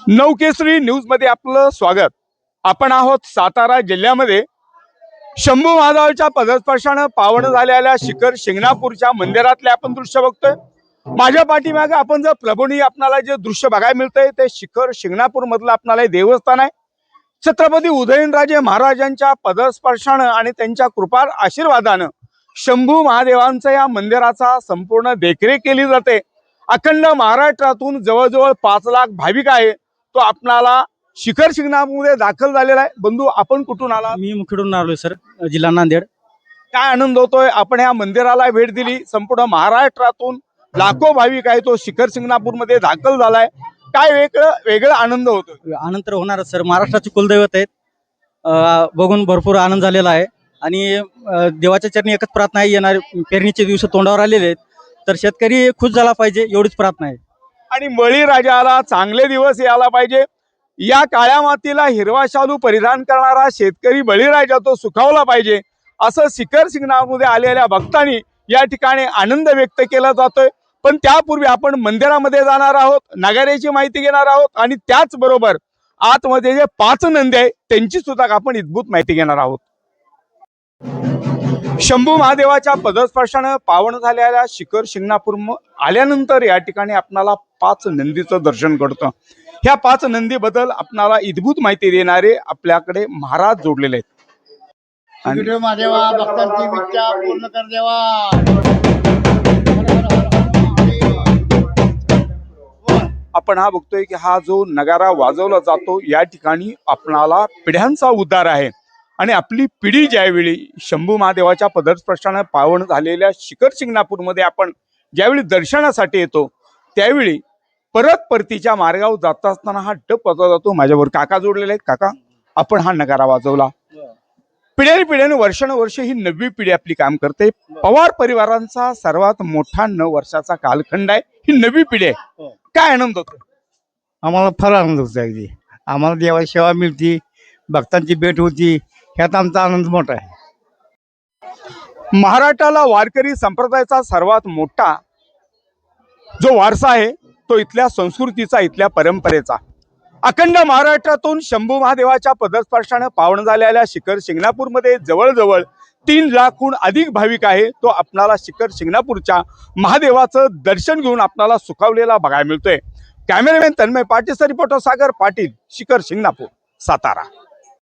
नवकेसरी news मध्ये आपलं स्वागत। आपण आहोत सातारा जिल्ह्यामध्ये शंभू महादेवाच्या पदस्पर्शाने पावन झालेल्या शिखर शिंगणापूरच्या मंदिरातले आपण दृश्य बघतोय। माझ्या पाठीमागे आपण जर प्रभूनी आपल्याला जे दृश्य बघायला मिळतंय ते शिखर शिंगणापूर मधलं आपल्याला देवस्थान आहे। छत्रपती उदयनराजे महाराजांच्या पदस्पर्शाने आणि त्यांच्या कृपा आशीर्वादाने शंभू महादेवांच्या या मंदिराचा संपूर्ण देखरेख केली जाते। अखंड महाराष्ट्रातून जवळजवळ 5 लाख भाविक आहे तो आपणाला शिखर शिंगणापूरमध्ये दाखल झालेला आहे। बंधू, आपण कुठून आला? मी मुखेडून आलोय सर, जिल्हा नांदेड। काय आनंद होतोय? आपण या मंदिराला भेट दिली। संपूर्ण महाराष्ट्रातून लाखो भाविक आहे तो शिखर शिंगणापूरमध्ये दाखल झालाय। काय वेगळा आनंद होतोय? आनंद तर होणारच सर, महाराष्ट्राचे कुलदैवत आहेत। बघून भरपूर आनंद झालेला आहे आणि देवाच्या चरणी एकच प्रार्थना आहे, येणार पेरणीचे दिवस तोंडावर आलेले आहेत तर शेतकरी खुश झाला पाहिजे एवढीच प्रार्थना आहे। आणि बळीराजाला चांगले दिवस यायला पाहिजे। या काळ्या मातीला हिरवा शालू परिधान करणारा शेतकरी बळीराजा तो सुखावला पाहिजे असं शिखर शिंगणापूरमध्ये आलेल्या भक्तांनी या ठिकाणी आनंद व्यक्त केला जातोय। पण त्यापूर्वी आपण मंदिरामध्ये जाणार आहोत, नगाऱ्याची माहिती घेणार आहोत आणि त्याचबरोबर आतमध्ये जे 5 नंदी आहे त्यांची सुद्धा आपण इतभूत माहिती घेणार आहोत। शंभू महादेवाच्या पदस्पर्शाने पावन झालेल्या शिखर शिंगणापूर आल्यानंतर या ठिकाणी आपणाला 5 नंदीचं दर्शन घडतं। ह्या 5 नंदी बद्दल आपणाला इतभूत माहिती देणारे आपल्याकडे महाराज जोडलेले आहेत। आणि महादेवा भक्तांची इच्छा पूर्ण कर देवा। आपण हा बघतोय की हा जो नगारा वाजवला जातो या ठिकाणी आपणाला पिढ्यांचा उद्धार आहे आणि आपली पिढी ज्यावेळी शंभू महादेवाच्या पदस्पर्शाने पावन झालेल्या शिखर शिंगणापूरमध्ये आपण ज्यावेळी दर्शनासाठी येतो त्यावेळी परतीच्या मार्गावर जात असताना हा डप वाजवला जातो। माझ्यावर काका जोडलेले आहेत। काका, आपण हा नगारा वाजवला। पिढ्याने वर्षानुवर्ष ही 9वी पिढी आपली काम करते। पवार परिवारांचा सर्वात मोठा 9 वर्षाचा कालखंड आहे। ही 9वी पिढी आहे। काय आनंद होतो? आम्हाला फार आनंद होतो। अगदी आम्हाला देवाची सेवा मिळते, भक्तांची भेट होती, ह्यात आमचा आनंद मोठा आहे। महाराष्ट्राला वारकरी संप्रदायाचा सर्वात मोठा जो वारसा आहे तो इथल्या संस्कृतीचा, इथल्या परंपरेचा। अखंड महाराष्ट्रातून शंभू महादेवाच्या पदस्पर्शाने पावन झालेल्या शिखर शिंगणापूरमध्ये जवळजवळ 3 लाखहून अधिक भाविक आहे तो आपणाला शिखर शिंगणापूरच्या महादेवाचं दर्शन घेऊन आपणाला सुखावलेला बघायला मिळतोय। Cameraman Tanmay Patil, reporter Sagar Patil, Shikhar Shingnapur, Satara.